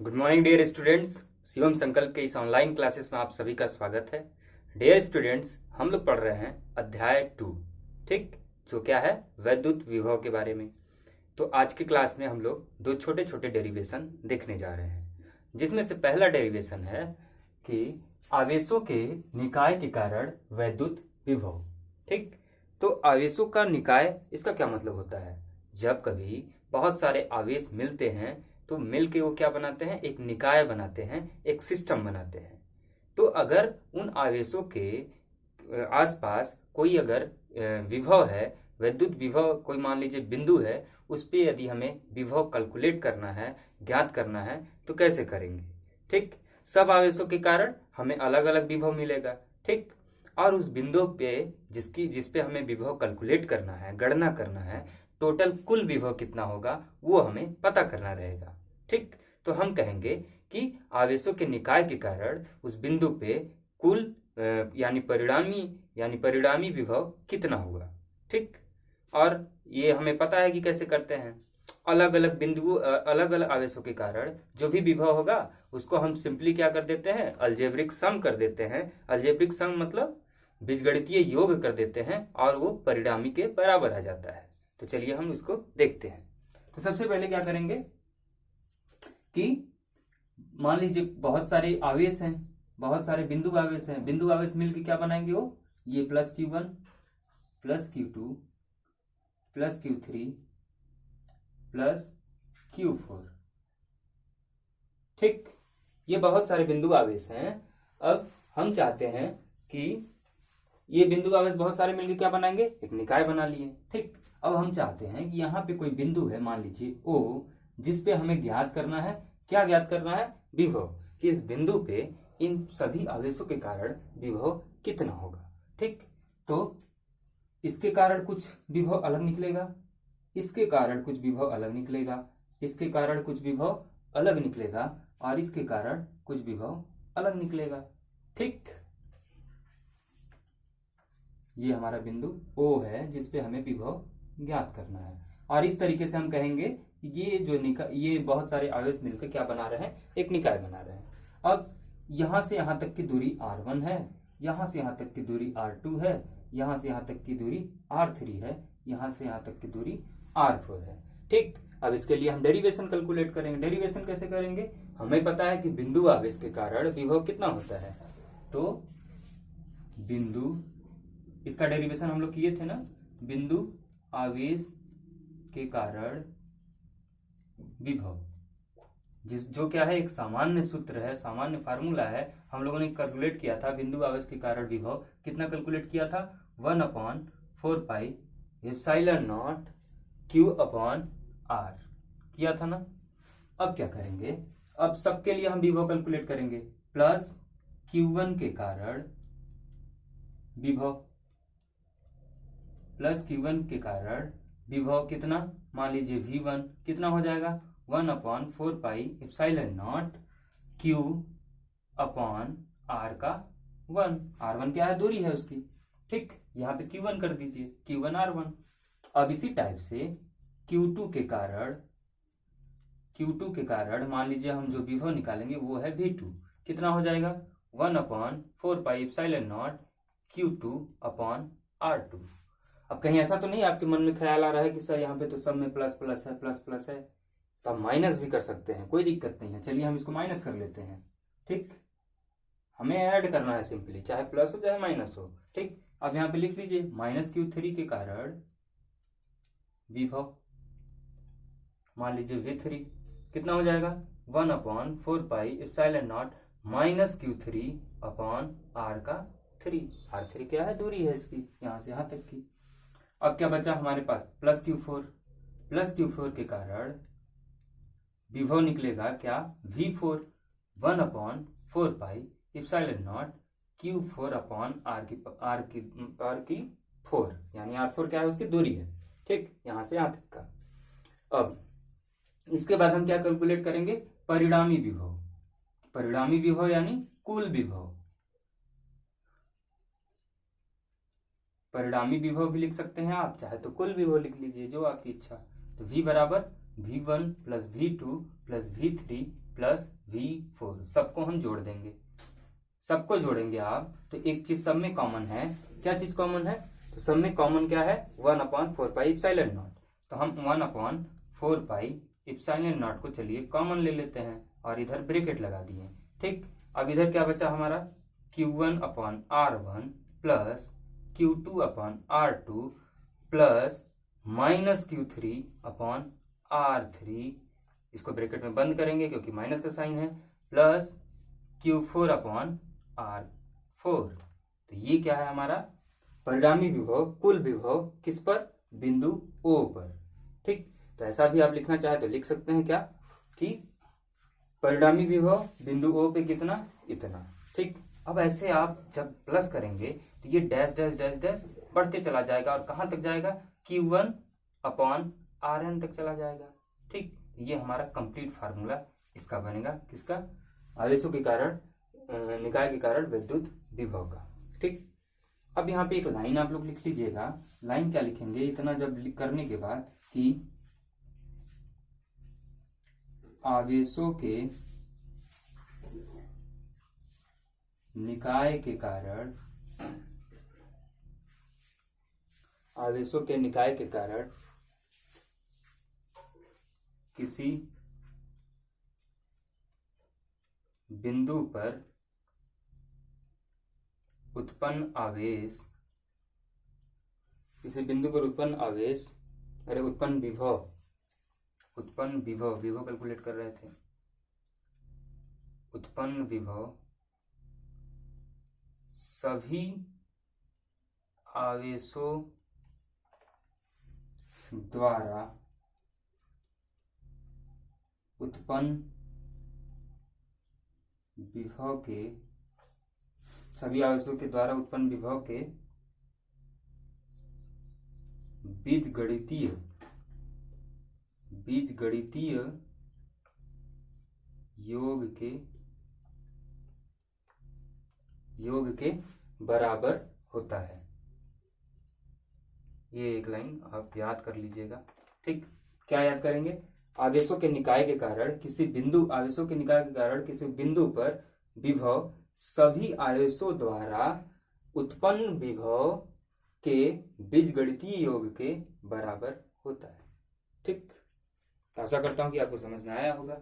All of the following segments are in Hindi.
Good morning dear students. Shivam Sankalp के इस ऑनलाइन क्लासेस में आप सभी का स्वागत है। डियर स्टूडेंट्स, हम लोग पढ़ रहे हैं अध्याय 2, ठीक, जो क्या है, वैद्युत विभव के बारे में। तो आज की क्लास में हम लोग दो छोटे छोटे डेरिवेशन देखने जा रहे हैं, जिसमें से पहला डेरिवेशन है कि आवेशों के निकाय के कारण वैद्युत विभव। ठीक, तो आवेशों का निकाय, इसका क्या मतलब होता है? जब कभी बहुत सारे आवेश मिलते हैं तो मिलके वो क्या बनाते हैं, एक निकाय बनाते हैं, एक सिस्टम बनाते हैं। तो अगर उन आवेशों के आसपास कोई अगर विभव है, वैद्युत विभव, कोई मान लीजिए बिंदु है, उस पे यदि हमें विभव कैलकुलेट करना है, ज्ञात करना है, तो कैसे करेंगे? ठीक, सब आवेशों के कारण हमें अलग अलग विभव मिलेगा। ठीक, और उस बिंदु पे जिसपे हमें विभव कैलकुलेट करना है, गणना करना है, टोटल कुल विभव कितना होगा वो हमें पता करना रहेगा। ठीक, तो हम कहेंगे कि आवेशों के निकाय के कारण उस बिंदु पे कुल यानी परिणामी विभव कितना होगा। ठीक, और ये हमें पता है कि कैसे करते हैं। अलग अलग बिंदुओं, अलग अलग आवेशों के कारण जो भी विभव होगा उसको हम सिंपली क्या कर देते हैं, अलजेब्रिक सम कर देते हैं। अलजेब्रिक सम मतलब बीजगणितीय योग कर देते हैं और वो परिणामी के बराबर आ जाता है। तो चलिए हम इसको देखते हैं। तो सबसे पहले क्या करेंगे कि मान लीजिए बहुत सारे आवेश हैं, बहुत सारे बिंदु आवेश हैं। बिंदु आवेश मिलकर क्या बनाएंगे, वो ये plus Q1 plus Q2 plus Q3 plus Q4। ठीक, ये बहुत सारे बिंदु आवेश हैं। अब हम चाहते हैं कि ये बिंदु आवेश बहुत सारे मिलकर क्या बनाएंगे, एक निकाय बना लिए। ठीक, अब हम चाहते हैं कि यहाँ पे कोई बिंदु है, मान लीजिए O, जिसपे हमें ज्ञात करना है, क्या ज्ञात करना है, विभव, कि इस बिंदु पे इन सभी आवेशों के कारण विभव कितना होगा। ठीक, तो इसके कारण कुछ विभव अलग निकलेगा, इसके कारण कुछ विभव अलग निकलेगा, इसके कारण कुछ विभव अलग निकलेगा, और इसके कारण कुछ विभव अलग निकलेगा। ठीक, ये हमारा बिंदु O है जिसपे हमें विभव ज्ञात करना है। और इस तरीके से हम कहेंगे ये बहुत सारे आवेश मिलकर क्या बना रहे हैं, एक निकाय बना रहे हैं। अब यहां से यहां तक की दूरी R1 है, यहां से यहां तक की दूरी R2 है, यहां से यहां तक की दूरी R3 है, यहां से यहां तक की दूरी R4 है। ठीक, अब इसके लिए हम डेरिवेशन कैलकुलेट करेंगे। डेरिवेशन कैसे करेंगे, हमें पता है कि बिंदु आवेश के कारण विभव कितना होता है। तो बिंदु, इसका डेरिवेशन हम लोग किए थे ना, बिंदु आवेश के कारण विभव, जो क्या है, एक सामान्य सूत्र है, सामान्य फार्मूला है। हम लोगों ने कैलकुलेट किया था बिंदु आवेश के कारण विभव कितना कैलकुलेट किया था, 1/4πε0 Q/R किया था ना। अब क्या करेंगे, अब सबके लिए हम विभव कैलकुलेट करेंगे। प्लस Q1 के कारण विभव, प्लस Q1 के कारण विभव कितना, मान लीजिए V1 कितना हो जाएगा, 1/4πε0 Q/R का 1। R1 क्या है, दूरी है उसकी। ठीक, यहाँ पे Q1 कर दीजिए, Q1 R1। अब इसी टाइप से Q2 के कारण मान लीजिए हम जो विभव निकालेंगे वो है V2, कितना हो जाएगा, 1/4πε0 Q2/R2। अब कहीं ऐसा तो नहीं आपके मन में ख्याल आ रहा है कि सर यहाँ पे तो सब में प्लस प्लस है, प्लस प्लस है, तो आप माइनस भी कर सकते हैं, कोई दिक्कत नहीं है। चलिए हम इसको माइनस कर लेते हैं। ठीक, हमें ऐड करना है सिंपली, चाहे प्लस हो चाहे माइनस हो। ठीक, अब यहाँ पे लिख लीजिए -Q3 के कारण विभव, मान लीजिए V3 कितना हो जाएगा, 1/4πε0 -Q3/R का 3। R3 क्या है, दूरी है इसकी यहां से यहां तक की। अब क्या बचा हमारे पास, प्लस Q4। प्लस Q4 के कारण विभव निकलेगा क्या, V4, 1/4πε0 Q4/R की 4, यानी R4 क्या है, उसकी दूरी है। ठीक, यहां से यहां तक का। अब इसके बाद हम क्या कैलकुलेट करेंगे, परिणामी विभव। परिणामी विभव यानी कुल विभव, परिणामी विभव भी लिख सकते हैं आप, चाहे तो कुल विभव लिख लीजिए, जो आपकी इच्छा। तो V बराबर V1 plus V2 plus V3 plus V4 सबको हम जोड़ देंगे, सबको जोड़ेंगे आप तो एक चीज सब में कॉमन है। क्या चीज कॉमन है? तो सब में कॉमन क्या है? 1/4 इप्सिलॉन नॉट। तो हम 1/4 इप्सिलॉन नॉट को चलिए कॉमन ले लेते हैं और इधर ब्रैकेट लगा दिए। ठीक, अब इधर क्या बचा हमारा? Q1/R1 plus Q2/R2 plus minus Q3/R3, इसको ब्रैकेट में बंद करेंगे क्योंकि माइनस का साइन है, प्लस Q4/R4। तो ये क्या है हमारा? परिणामी विभव, कुल विभव किस पर? बिंदु O पर। ठीक, तो ऐसा भी आप लिखना चाहे तो लिख सकते हैं क्या कि परिणामी विभव बिंदु O पे कितना? इतना। ठीक, अब ऐसे आप जब प्लस करेंगे तो ये डैश डैश डैश डैश बढ़ते चला जाएगा और कहां तक जाएगा? Q1/Rn तक चला जाएगा। ठीक, ये हमारा कंप्लीट फार्मूला इसका बनेगा, किसका? आवेशों के कारण, निकाय के कारण विद्युत विभव का। ठीक, अब यहाँ पे एक लाइन आप लोग लिख लीजिएगा। लाइन क्या लिखेंगे इतना जब करने के बाद कि आवेशों के निकाय के कारण, आवेशों के निकाय के कारण किसी बिंदु पर उत्पन्न आवेश, किसी बिंदु पर उत्पन्न आवेश, अरे उत्पन्न विभव, उत्पन्न विभव, विभव कैलकुलेट कर रहे थे, उत्पन्न विभव सभी आवेशों द्वारा उत्पन्न विभव के, सभी आवेशों के द्वारा उत्पन्न विभव के बीजगणितीय योग के बराबर होता है। ये एक लाइन आप याद कर लीजिएगा। ठीक, क्या याद करेंगे? आवेशों के निकाय के कारण किसी बिंदु, आवेशों के निकाय के कारण किसी बिंदु पर विभव सभी आवेशों द्वारा उत्पन्न विभव के बीजगणितीय योग के बराबर होता है। ठीक, आशा करता हूं कि आपको समझ में आया होगा।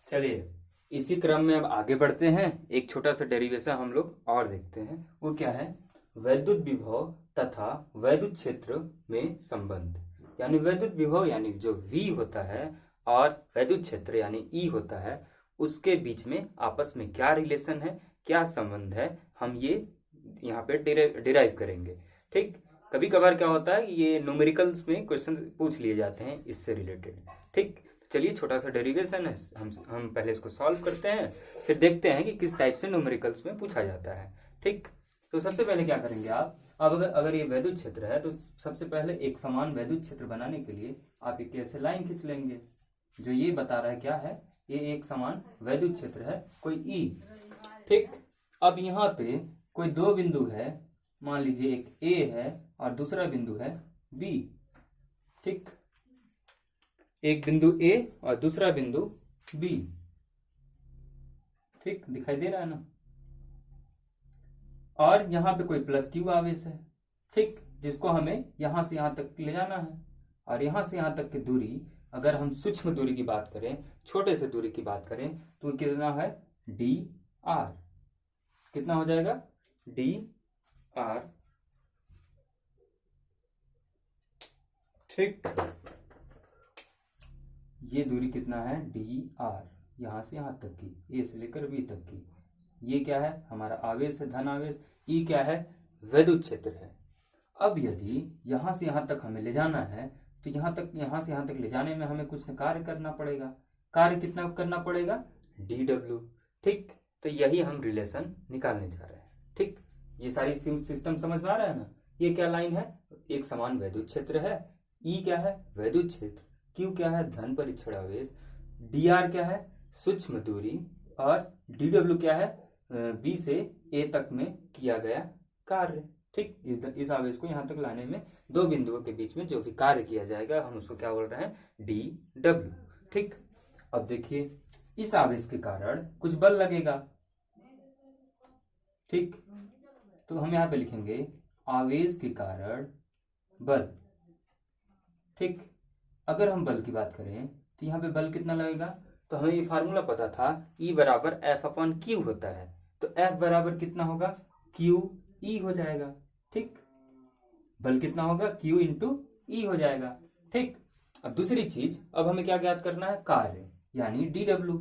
चलिए इसी क्रम में अब आगे बढ़ते हैं। एक छोटा सा डेरिवेशन हम लोग और देखते हैं। वो क्या है? वैद्युत विभव तथा वैद्युत क्षेत्र में संबंध। यानी वैद्युत विभव यानी जो V होता है और वैद्युत क्षेत्र यानी E होता है, उसके बीच में आपस में क्या रिलेशन है, क्या संबंध है, हम ये यहाँ पे डिराइव करेंगे। ठीक, कभी कभार क्या होता है, ये न्यूमेरिकल्स में क्वेश्चन पूछ लिए जाते हैं इससे रिलेटेड। ठीक, चलिए छोटा सा डेरिवेशन है, हम पहले इसको सॉल्व करते हैं, फिर देखते हैं कि किस टाइप से न्यूमेरिकल्स में पूछा जाता है। ठीक, तो सबसे पहले क्या करेंगे आप? अब अगर ये वैद्युत क्षेत्र है तो सबसे पहले एक समान वैद्युत क्षेत्र बनाने के लिए आप एक ऐसे लाइन खींच लेंगे जो ये बता रहा है क्या है, ये एक समान वैद्युत क्षेत्र है, कोई E। ठीक, अब यहाँ पे कोई दो बिंदु है, मान लीजिए एक A है और दूसरा बिंदु है B। ठीक, एक बिंदु A और दूसरा बिंदु B। ठीक, दिखाई दे रहा है ना? और यहां पे कोई प्लस Q आवेश है। ठीक, जिसको हमें यहां से यहां तक ले जाना है। और यहां से यहां तक की दूरी, अगर हम सूक्ष्म दूरी की बात करें, छोटे से दूरी की बात करें, तो कितना है? dr। कितना हो जाएगा? dr। ठीक, ये दूरी कितना है? dr, यहां से यहां तक की, ए से लेकर बी तक की। ये क्या है? हमारा आवेश है, धन आवेश। ई क्या है? वैद्युत क्षेत्र है। अब यदि यहां से यहां तक हमें ले जाना है तो यहां से यहां तक ले जाने में हमें कुछ कार्य करना पड़ेगा। कार्य कितना करना पड़ेगा? dw। ठीक, तो यही हम रिलेशन निकालने जा रहे हैं। ठीक, ये सारी सिस्टम समझ में आ रहा है ना? ये क्या लाइन है? एक समान वैद्युत क्षेत्र है। ई क्या है? वैद्युत क्षेत्र। क्यू क्या है? धन परीक्षण आवेश। dr क्या है? सूक्ष्म दूरी। और dw क्या है? बी से ए तक में किया गया कार्य। ठीक, इस आवेश को यहां तक लाने में दो बिंदुओं के बीच में जो भी कार्य किया जाएगा हम उसको क्या बोल रहे हैं, डी डब्ल्यू। ठीक, अब देखिए इस आवेश के कारण कुछ बल लगेगा। ठीक, तो हम यहां पे लिखेंगे आवेश के कारण बल। ठीक, अगर हम बल की बात करें तो यहाँ पे बल कितना लगेगा, तो हमें ये फार्मूला पता था E बराबर एफ अपॉन क्यू होता है, तो F बराबर कितना होगा, क्यू ई हो जाएगा। ठीक, बल कितना होगा, क्यू इंटू ई हो जाएगा। ठीक, अब दूसरी चीज, अब हमें क्या ज्ञात करना है, कार्य, यानी डी डब्ल्यू।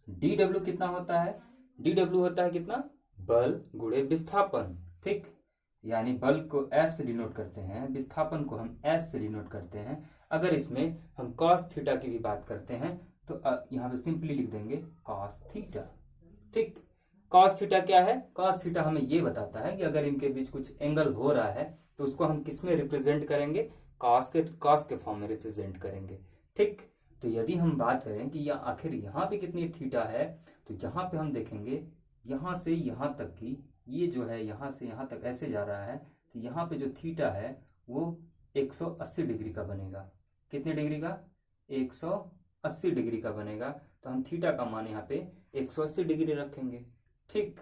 डी डब्ल्यू कितना होता है, डी डब्ल्यू होता है कितना, बल गुणे विस्थापन। ठीक, यानी बल को F से डिनोट करते हैं, विस्थापन को हम S से डिनोट करते हैं। अगर इसमें हम cos थीटा की भी बात करते हैं तो यहाँ पे सिंपली लिख देंगे cos थीटा। ठीक, cos थीटा क्या है, cos थीटा हमें ये बताता है कि अगर इनके बीच कुछ एंगल हो रहा है तो उसको हम किस में रिप्रेजेंट करेंगे, cos के फॉर्म में रिप्रेजेंट करेंगे। ठीक, तो यदि हम बात करें कि यह आखिर यहाँ पे कितनी थीटा है, तो यहाँ पे हम देखेंगे यहाँ से यहाँ तक की, ये जो है यहाँ से यहाँ तक ऐसे जा रहा है, तो यहाँ पे जो थीटा है वो 180 डिग्री का बनेगा। कितने डिग्री का, 180 डिग्री का बनेगा। तो हम थीटा का मान यहाँ पे 180 डिग्री रखेंगे। ठीक,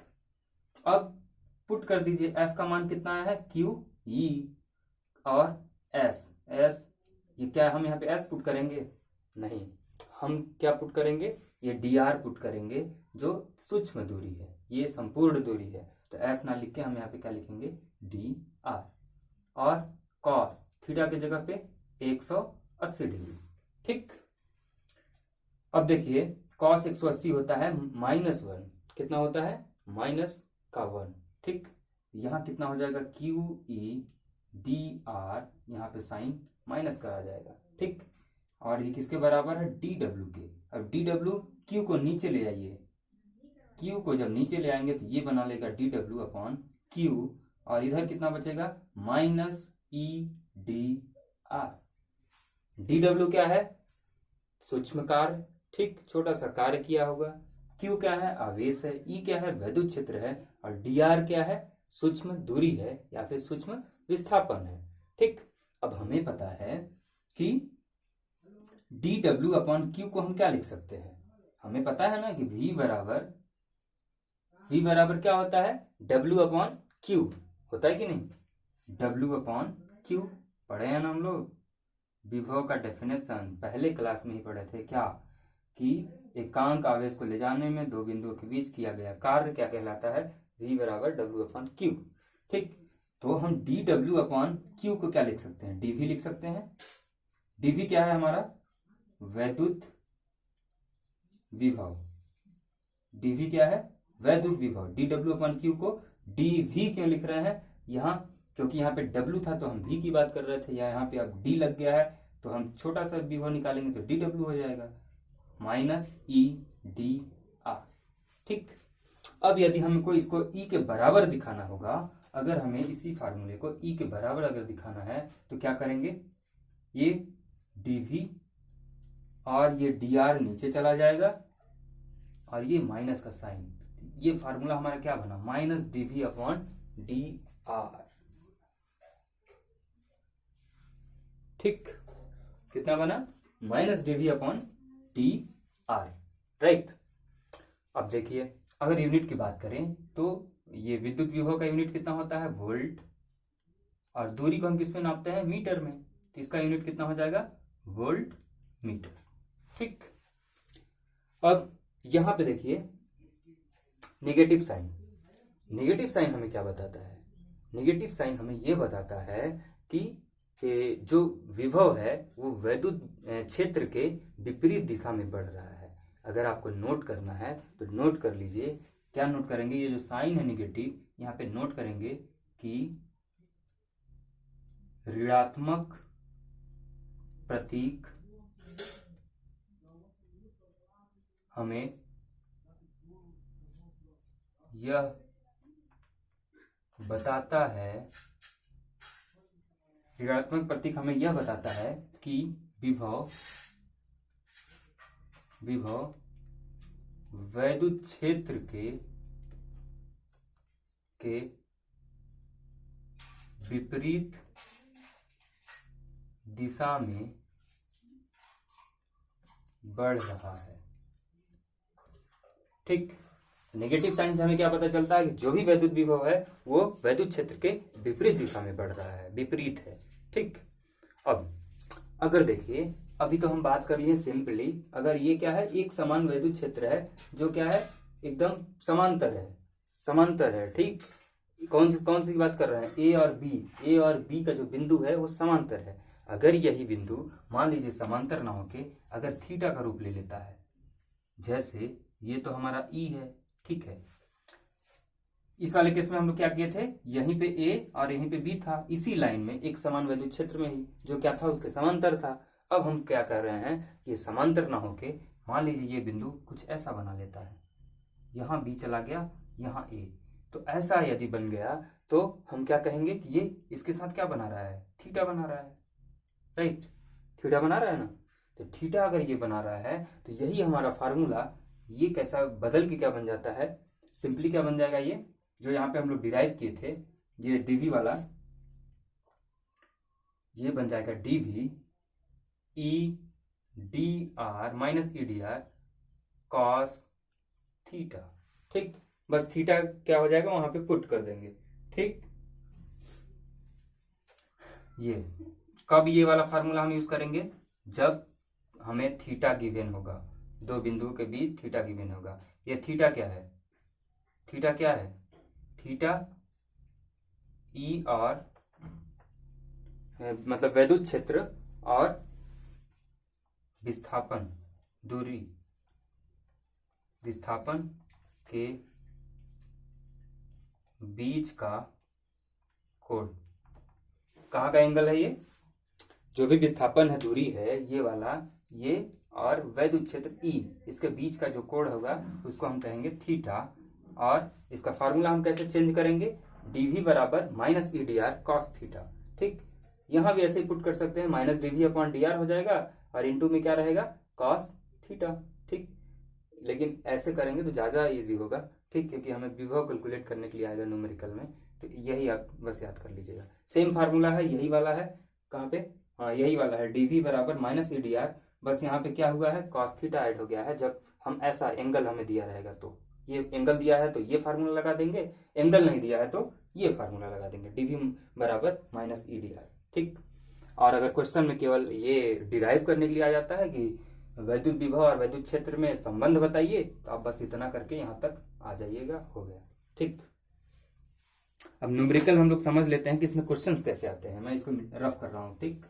अब पुट कर दीजिए, एफ का मान कितना है, क्यू ई, और एस, ये क्या है, हम यहाँ पे एस पुट करेंगे, नहीं, हम क्या पुट करेंगे, ये डी आर पुट करेंगे, जो सूक्ष्म दूरी है, ये संपूर्ण दूरी है। तो एस ना लिख के हम यहाँ पे क्या लिखेंगे, डी आर, और कॉस थीटा की जगह पे 180 डिग्री। ठीक, अब देखिए कॉस 180 होता है -1, कितना होता है, -1। ठीक, यहाँ कितना हो जाएगा, क्यू ई डी आर, यहाँ पे साइन माइनस करा जाएगा। ठीक, और ये किसके बराबर है, डी डब्ल्यू के। अब डी डब्ल्यू, क्यू को नीचे ले आइए, क्यू को जब नीचे ले आएंगे तो ये बना लेगा डी डब्ल्यू अपॉन क्यू, और इधर कितना बचेगा, -E D R. D W क्या है, सूक्ष्म कार्य, ठीक, छोटा सा कार्य किया होगा। क्यू क्या है, आवेश है। ई क्या है, वैद्युत क्षेत्र है। और डी आर क्या है, सूक्ष्म दूरी है या फिर सूक्ष्म विस्थापन है। ठीक, अब हमें पता है कि डी डब्ल्यू अपॉन क्यू को हम क्या लिख सकते हैं, हमें पता है ना कि V बराबर क्या होता है, W अपॉन क्यू होता है कि नहीं, W अपॉन क्यू पढ़े हैं ना हम लोग, विभव का डेफिनेशन पहले क्लास में ही पढ़े थे, क्या कि एकांक आवेश को ले जाने में दो बिंदुओं के बीच किया गया कार्य क्या कहलाता है, V बराबर W अपॉन क्यू। ठीक, तो हम डी डब्ल्यू अपॉन क्यू को क्या लिख सकते हैं, डीवी लिख सकते हैं। डीवी क्या है हमारा, वैद्युत विभव। डीवी क्या है, वैद्युत विभव। डी डब्ल्यू अपॉन क्यू को डीवी क्यों लिख रहे हैं यहाँ, क्योंकि यहाँ पे डब्ल्यू था तो हम भी की बात कर रहे थे, यहाँ पे अब डी लग गया है तो हम छोटा सा विभव निकालेंगे तो डी डब्ल्यू हो जाएगा, -E डी आर। ठीक, अब यदि हमको इसको E के बराबर दिखाना होगा, अगर हमें इसी फार्मूले को E के बराबर अगर दिखाना है तो क्या करेंगे, ये dV और ये dr नीचे चला जाएगा और ये माइनस का साइन, ये फार्मूला हमारा क्या बना, -dV अपॉन dr। ठीक, कितना बना, -dV अपॉन dr, राइट। अब देखिए अगर यूनिट की बात करें तो ये विद्युत विभव का यूनिट कितना होता है, वोल्ट, और दूरी को हम किस में नापते हैं, मीटर में, तो इसका यूनिट कितना हो जाएगा, वोल्ट मीटर। ठीक, अब यहां पे देखिए नेगेटिव साइन, नेगेटिव साइन हमें क्या बताता है, नेगेटिव साइन हमें यह बताता है कि जो विभव है वो वैद्युत क्षेत्र के विपरीत दिशा में बढ़ रहा है। अगर आपको नोट करना है तो नोट कर लीजिए, क्या नोट करेंगे, ये जो साइन है नेगेटिव, यहाँ पे नोट करेंगे कि ऋणात्मक प्रतीक हमें यह बताता है, ऋणात्मक प्रतीक हमें यह बताता है कि विभव वैद्युत क्षेत्र के विपरीत दिशा में बढ़ रहा है। ठीक, नेगेटिव साइन से हमें क्या पता चलता है कि जो भी वैद्युत विभव है वो वैद्युत क्षेत्र के विपरीत दिशा में बढ़ रहा है, विपरीत है। ठीक, अब अगर देखिए, अभी तो हम बात कर लिए सिंपली, अगर ये क्या है, एक समान वैद्युत क्षेत्र है जो क्या है, एकदम समांतर है, समांतर है। ठीक, कौन सी बात कर रहे हैं, ए और बी का जो बिंदु है वो समांतर है। अगर यही बिंदु मान लीजिए समांतर ना होके अगर थीटा का रूप ले लेता है, जैसे ये तो हमारा ई है, ठीक है, इस वाले केस में हम लोग क्या किए थे, यहीं पे ए और यहीं पे बी था, इसी लाइन में एक समान वैद्युत क्षेत्र में ही जो क्या था, उसके समांतर था। अब हम क्या कर रहे हैं, ये समांतर ना होके मान लीजिए ये बिंदु कुछ ऐसा बना लेता है, यहाँ बी चला गया, यहाँ ए, तो ऐसा यदि बन गया तो हम क्या कहेंगे कि ये इसके साथ क्या बना रहा है, थीटा बना रहा है, राइट, थीटा बना रहा है ना। तो थीटा अगर ये बना रहा है तो यही हमारा फार्मूला, ये कैसा बदल के क्या बन जाता है, सिंपली क्या बन जाएगा, ये जो यहाँ पे हम लोग डिराइव किए थे, ये डीवी वाला, ये बन जाएगा dV E d r minus E d r cos theta. ठीक, बस थीटा क्या हो जाएगा वहां पे पुट कर देंगे। ठीक, ये कब ये वाला फार्मूला हम यूज करेंगे, जब हमें थीटा गिवन होगा, दो बिंदुओं के बीच थीटा गिवन होगा। ये थीटा क्या है, थीटा क्या है, थीटा ई और मतलब वैद्युत क्षेत्र और विस्थापन दूरी, विस्थापन के बीच का कोण, कहाँ का एंगल है, ये जो भी विस्थापन है, दूरी है ये वाला, ये और वैद्युत क्षेत्र ई, इसके बीच का जो कोण होगा उसको हम कहेंगे थीटा। और इसका फार्मूला हम कैसे चेंज करेंगे, डीवी बराबर minus E d r cos theta. ठीक, यहां भी ऐसे ही पुट कर सकते हैं, minus dV upon d r हो जाएगा और इनटू में क्या रहेगा, कॉस थीटा। ठीक, लेकिन ऐसे करेंगे तो ज्यादा इजी होगा, ठीक, क्योंकि हमें विभव कैलकुलेट करने के लिए आएगा न्यूमेरिकल में, तो यही आप बस याद कर लीजिएगा। सेम फार्मूला है, यही वाला है, कहाँ पे, हाँ यही वाला है, डीवी बराबर माइनस ई डी आर, बस यहाँ पे क्या हुआ है, कॉस थीटा ऐड हो गया है। जब हम ऐसा एंगल हमें दिया रहेगा, तो ये एंगल दिया है तो ये फार्मूला लगा देंगे, एंगल नहीं दिया है तो ये फार्मूला लगा देंगे, डीवी बराबर माइनस ई डी आर। ठीक, और अगर क्वेश्चन में केवल ये डिराइव करने के लिए आ जाता है कि वैद्युत विभव और वैद्युत क्षेत्र में संबंध बताइए, तो आप बस इतना करके यहाँ तक आ जाइएगा, हो गया। ठीक, अब न्यूमेरिकल हम लोग समझ लेते हैं कि इसमें क्वेश्चंस कैसे आते हैं, मैं इसको रफ कर रहा हूँ। ठीक,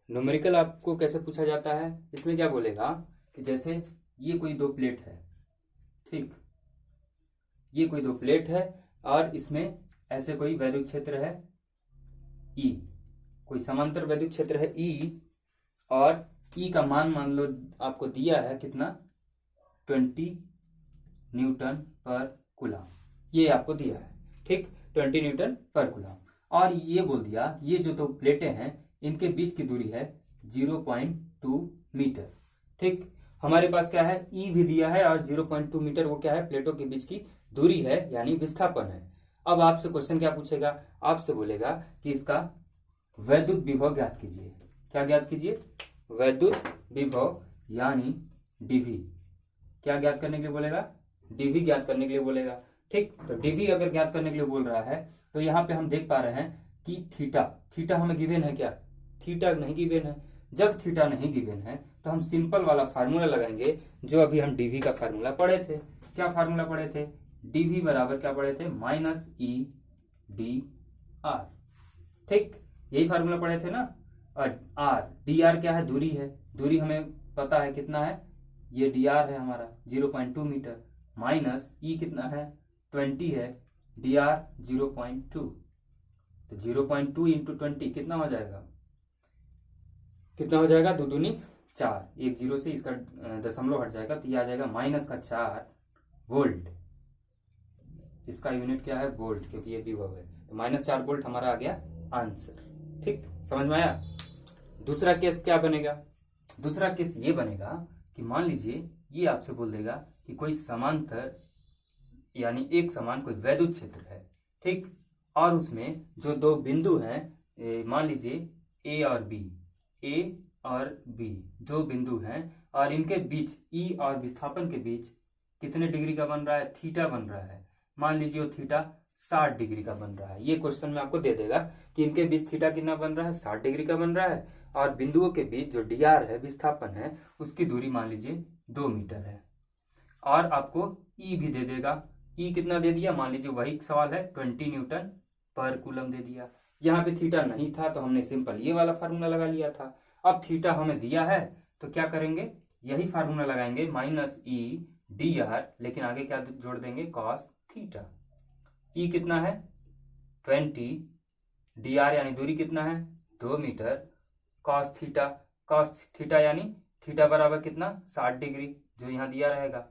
न्यूमेरिकल आपको कैसे पूछा जाता है, इसमें क्या बोलेगा कि जैसे ये कोई दो प्लेट है, ठीक, ये कोई दो प्लेट है और इसमें ऐसे कोई वैद्युत क्षेत्र है ई, कोई समांतर वैद्युत क्षेत्र है ई, और ई का मान लो आपको दिया है कितना, 20 न्यूटन पर कूलम, ये आपको दिया है। ठीक, 20 न्यूटन पर कूलम, और ये बोल दिया ये जो दो प्लेटें हैं इनके बीच की दूरी है 0.2 मीटर। ठीक, हमारे पास क्या है, ई भी दिया है और 0.2 मीटर वो क्या है, प्लेटों के बीच की दूरी है, यानी विस्थापन है। अब आपसे क्वेश्चन क्या पूछेगा, आपसे बोलेगा कि इसका वैद्युत विभव ज्ञात कीजिए। क्या ज्ञात कीजिए, वैद्युत विभव यानी डीवी। क्या ज्ञात करने के लिए बोलेगा, डीवी ज्ञात करने के लिए बोलेगा। ठीक, तो डीवी अगर ज्ञात करने के लिए बोल रहा है तो यहाँ पे हम देख पा रहे हैं कि थीटा हमें गिवन है क्या, थीटा नहीं गिवन है। जब थीटा नहीं गिवन है तो हम सिंपल वाला फार्मूला लगाएंगे जो अभी हम डीवी का फार्मूला पढ़े थे। क्या फार्मूला पढ़े थे, डीवी बराबर क्या पढ़े थे, माइनस ई डी आर। ठीक, यही फार्मूला पढ़े थे ना। और आर, डी आर क्या है, दूरी है, दूरी हमें पता है कितना है, ये डी आर है हमारा 0.2 मीटर, माइनस ई कितना है 20 है, डी आर 0.2, तो 0.2 इंटू 20 कितना हो जाएगा, कितना हो जाएगा, दो दूनी 4, एक जीरो से इसका दशमलव हट जाएगा तो ये आ जाएगा -4 वोल्ट, इसका यूनिट क्या है वोल्ट, क्योंकि ये विभव है। तो -4 वोल्ट हमारा आ गया आंसर। ठीक, समझ में आया। दूसरा केस क्या बनेगा, दूसरा केस ये बनेगा कि मान लीजिए ये आपसे बोल देगा कि कोई समांतर यानी एक समान कोई वैद्युत क्षेत्र है, ठीक, और उसमें जो दो बिंदु हैं, मान लीजिए ए और बी, ए और बी जो बिंदु हैं, और इनके बीच ई और विस्थापन के बीच कितने डिग्री का बन रहा है, थीटा बन रहा है। मान लीजिए वो थीटा 60 डिग्री का बन रहा है। ये क्वेश्चन में आपको दे देगा कि इनके बीच थीटा कितना बन रहा है, 60 डिग्री का बन रहा है, और बिंदुओं के बीच जो डी आर है, विस्थापन है, उसकी दूरी मान लीजिए 2 मीटर है। और आपको ई भी दे देगा। ई कितना दे दिया, मान लीजिए वही सवाल है, 20 न्यूटन पर कूलम दे दिया। यहाँ पे थीटा नहीं था तो हमने सिंपल ये वाला फार्मूला लगा लिया था। अब थीटा हमें दिया है तो क्या करेंगे, यही फार्मूला लगाएंगे, -e dr, लेकिन आगे क्या जोड़ देंगे, cos थीटा। ई कितना है 20, dr यानी दूरी कितना है 2 मीटर, cos थीटा यानी थीटा बराबर कितना 60 डिग्री, जो यहाँ दिया रहेगा।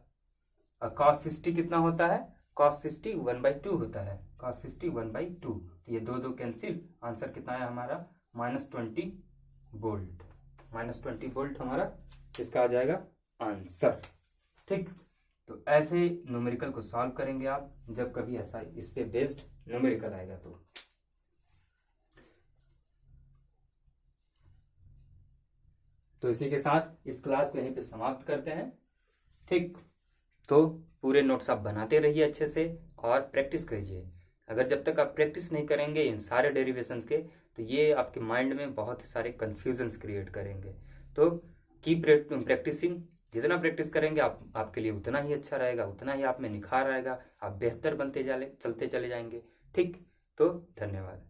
और cos 60 कितना होता है, cos 60 1/2 होता है, cos 60 1/2। तो ये दो कैंसिल, आंसर कितना है हमारा -20 वोल्ट। -20 वोल्ट हमारा इसका आ जाएगा आंसर। ठीक, तो ऐसे न्यूमेरिकल को सॉल्व करेंगे आप जब कभी ऐसा इस पे बेस्ड न्यूमेरिकल आएगा तो इसी के साथ इस क्लास को यहीं पे समाप्त करते हैं। ठीक, तो पूरे नोट्स आप बनाते रहिए अच्छे से और प्रैक्टिस कीजिए। अगर जब तक आप प्रैक्टिस नहीं करेंगे इन सारे डेरिवेशंस के, तो ये आपके माइंड में बहुत सारे कंफ्यूजन्स क्रिएट करेंगे। तो कीप प्रैक्टिसिंग, जितना प्रैक्टिस करेंगे आपके लिए उतना ही अच्छा रहेगा, उतना ही आप में निखार आएगा, आप बेहतर बनते चलते चले जाएंगे। ठीक, तो धन्यवाद।